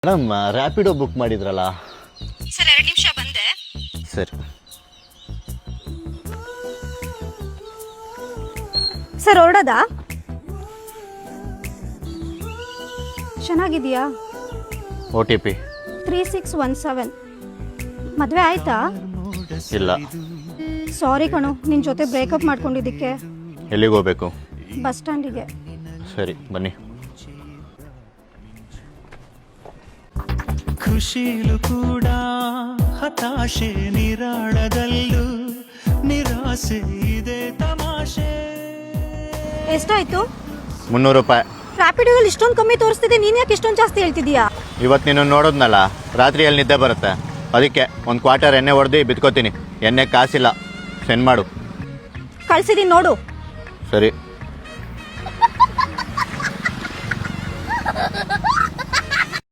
Madam Rapido book ಮಾಡಿದ್ರಲ್ಲ. Sir 2 ನಿಮಿಷ ಬಂದೆ. ಸರಿ ಸರ್ ಹೊರಡೋದಾ? ಚೆನ್ನಾಗಿದೆಯಾ? OTP 3617. ಮದುವೆ ಆಯ್ತಾ? ಇಲ್ಲ. ಸಾರಿ ಕಣೋ, ನಿನ್ನ ಜೊತೆ ಬ್ರೇಕಪ್ ಮಾಡ್ಕೊಂಡಿದ್ದಕ್ಕೆ. ಎಲ್ಲಿಗೆ ಹೋಗ್ಬೇಕು? ಬಸ್ ಸ್ಟ್ಯಾಂಡಿಗೆ. ಸರಿ ಬನ್ನಿ. ಖುಷಿಲು ಕೂಡ ಹತಾಶೆ, ನಿರಾಳದಲ್ಲೂ ನಿರಾಸೆ ಇದೆ ತಮಾಷೆ. ಎಷ್ಟಾಯ್ತು? 300 ರೂಪಾಯಿ. ರ್ಯಾಪಿಡೋದಲ್ಲಿ ಇಷ್ಟೊಂದು ಕಮ್ಮಿ ತೋರಿಸ್ತಿದೆ, ನೀನು ಯಾಕೆ ಇಷ್ಟೊಂದು ಜಾಸ್ತಿ ಹೇಳ್ತಿದೀಯಾ? ಇವತ್ತು ನೀನು ನೋಡೋದ್ನಲ್ಲ, ರಾತ್ರಿಯಲ್ಲಿ ನಿದ್ದೆ ಬರುತ್ತೆ, ಅದಕ್ಕೆ 1 ಕ್ವಾರ್ಟರ್ ಎಣ್ಣೆ ಹೊಡೆದು ಬಿತ್ಕೋತೀನಿ. ಎಣ್ಣೆ ಕಾಸಿಲ್ಲ, ಸೆಂಡ್ ಮಾಡು. ಕಳ್ಸಿದೀನಿ ನೋಡು. ಸರಿ.